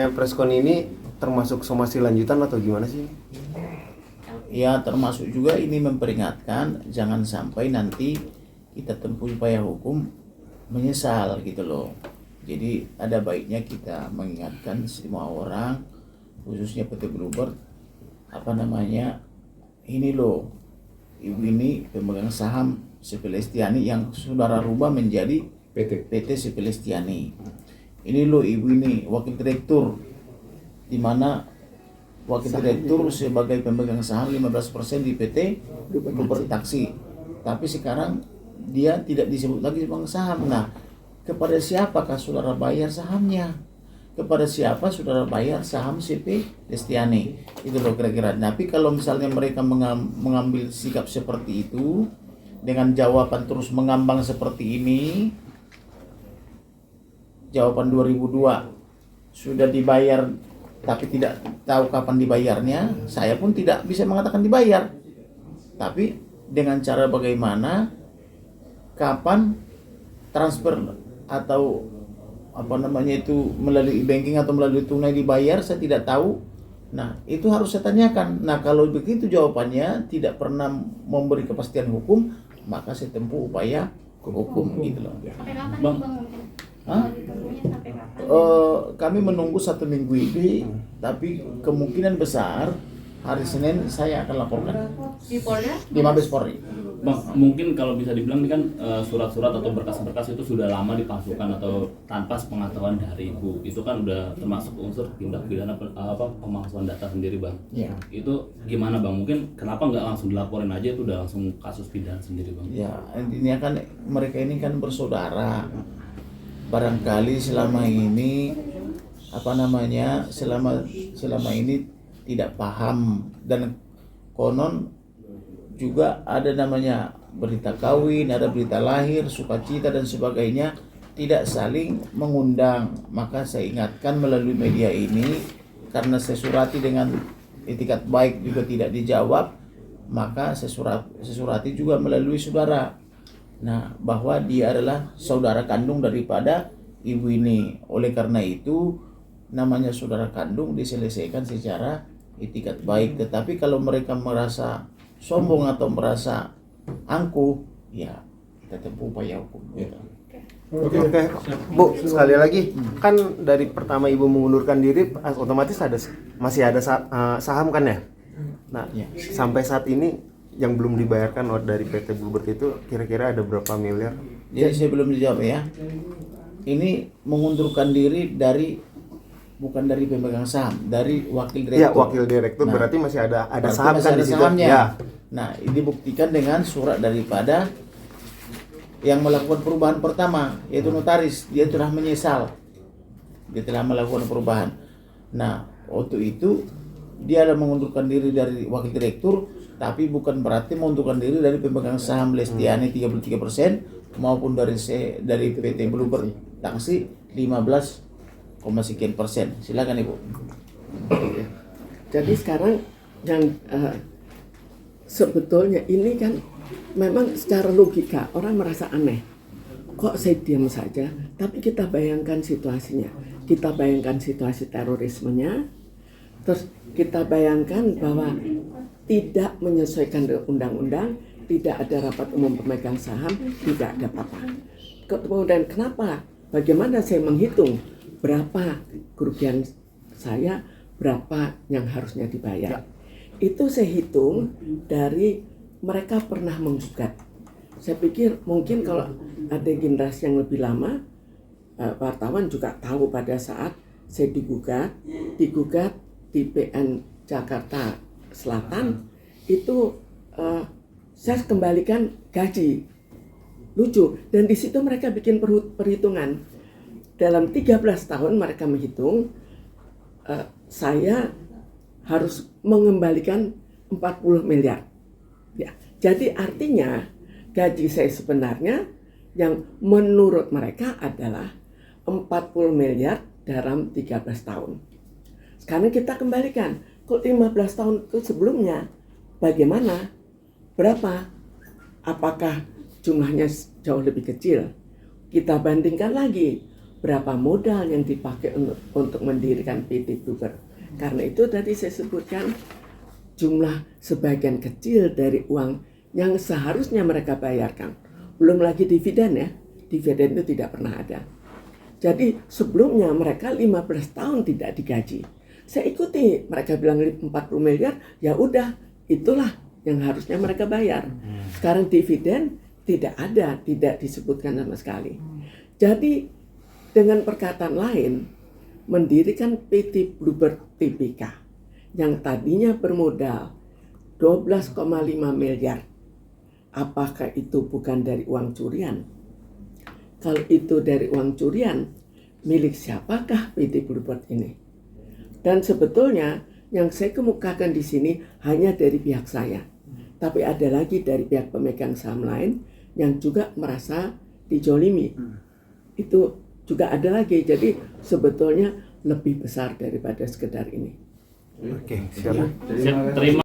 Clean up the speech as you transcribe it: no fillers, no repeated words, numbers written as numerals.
adanya preskon ini termasuk somasi lanjutan atau gimana sih? Ya, termasuk juga ini memperingatkan jangan sampai nanti kita tempuh upaya hukum menyesal gitu loh. Jadi ada baiknya kita mengingatkan semua orang, khususnya PT Bluebird, ini loh, ibu ini pemegang saham CP Lestiani yang saudara rubah menjadi PT CP Lestiani. Ini loh ibu ini wakil direktur, di mana wakil direktur sebagai pemegang saham 15% di PT Bluebird Taksi. Tapi sekarang dia tidak disebut lagi pemegang saham. Nah, kepada siapakah saudara bayar sahamnya? Kepada siapa saudara bayar saham CP Lestiani? Itu loh kira-kira. Tapi kalau misalnya mereka mengambil sikap seperti itu dengan jawaban terus mengambang seperti ini, jawaban 2002 sudah dibayar tapi tidak tahu kapan dibayarnya, saya pun tidak bisa mengatakan dibayar. Tapi dengan cara bagaimana, kapan transfer atau melalui banking atau melalui tunai dibayar, saya tidak tahu. Nah, itu harus saya tanyakan. Nah, kalau begitu jawabannya tidak pernah memberi kepastian hukum, maka saya tempuh upaya hukum gitu loh. Sampai kapan Bang, Bang mungkin? Hah? Ditunggunya sampai kapan? Kami menunggu 1 minggu ini, tapi kemungkinan besar hari Senin saya akan laporkan Di Polda? di Mabes Polri. Bang, mungkin kalau bisa dibilang ini kan surat-surat atau berkas-berkas itu sudah lama dipalsukan atau tanpa sepengetahuan dari Ibu. Itu kan udah termasuk unsur tindak pidana pemalsuan data sendiri, Bang. Ya. Itu gimana, Bang? Mungkin kenapa nggak langsung dilaporin aja, itu udah langsung kasus pidana sendiri, Bang? Ya, intinya kan mereka ini kan bersaudara. Barangkali selama ini selama ini tidak paham, dan konon juga ada namanya berita kawin, ada berita lahir, sukacita dan sebagainya, tidak saling mengundang. Maka saya ingatkan melalui media ini, karena saya surati dengan etikat baik juga tidak dijawab, maka saya surati juga melalui saudara. Nah, bahwa dia adalah saudara kandung daripada ibu ini. Oleh karena itu, namanya saudara kandung diselesaikan secara etikat baik. Tetapi kalau mereka merasa sombong atau merasa angkuh, ya kita tempuh upaya hukum. Gitu. Oke. Bu, sekali lagi, kan dari pertama Ibu mengundurkan diri, otomatis masih ada saham kan ya? Nah, Ya. sampai saat ini yang belum dibayarkan dari PT Bluebird itu kira-kira ada berapa miliar? Jadi saya belum dijawab ya. Ini mengundurkan diri bukan dari pemegang saham, dari wakil direktur. Ya, wakil direktur. Nah, berarti masih ada berarti saham masih kan ada di situ? sahamnya. Ya. Nah, ini dibuktikan dengan surat daripada yang melakukan perubahan pertama, yaitu notaris. Dia telah menyesal, dia telah melakukan perubahan. Nah, untuk itu dia ada mengundurkan diri dari wakil direktur, tapi bukan berarti mengundurkan diri dari pemegang saham Lestiani 33% maupun dari PT Bluebird Taksi 15,sekian%. Silakan Ibu. Jadi sekarang yang sebetulnya ini kan memang secara logika orang merasa aneh. Kok saya diam saja? Tapi kita bayangkan situasinya. Kita bayangkan situasi terorismenya. Terus kita bayangkan bahwa tidak menyesuaikan dengan undang-undang, tidak ada rapat umum pemegang saham, tidak ada apa-apa. Kemudian kenapa? Bagaimana saya menghitung berapa kerugian saya, berapa yang harusnya dibayar? Itu saya hitung dari mereka pernah menggugat. Saya pikir mungkin kalau ada generasi yang lebih lama, wartawan juga tahu pada saat saya digugat di PN Jakarta Selatan, itu saya kembalikan gaji. Lucu, dan di situ mereka bikin perhitungan. Dalam 13 tahun mereka menghitung saya harus mengembalikan 40 miliar. Ya, jadi artinya gaji saya sebenarnya yang menurut mereka adalah 40 miliar dalam 13 tahun. Sekarang kita kembalikan, kalau 15 tahun itu sebelumnya bagaimana? Berapa? Apakah jumlahnya jauh lebih kecil? Kita bandingkan lagi, berapa modal yang dipakai untuk mendirikan PT Bluebird. Karena itu tadi saya sebutkan jumlah sebagian kecil dari uang yang seharusnya mereka bayarkan. Belum lagi dividen ya, dividen itu tidak pernah ada. Jadi sebelumnya mereka 15 tahun tidak digaji. Saya ikuti, mereka bilang 40 miliar, ya udah itulah yang harusnya mereka bayar. Sekarang dividen tidak ada, tidak disebutkan sama sekali. Jadi dengan perkataan lain, mendirikan PT Bluebird Tbk yang tadinya bermodal 12,5 miliar. Apakah itu bukan dari uang curian? Kalau itu dari uang curian, milik siapakah PT Bluebird ini? Dan sebetulnya yang saya kemukakan di sini hanya dari pihak saya. Tapi ada lagi dari pihak pemegang saham lain yang juga merasa dijolimi. Itu juga ada lagi. Jadi sebetulnya lebih besar daripada sekedar ini. Oke, siap. Terima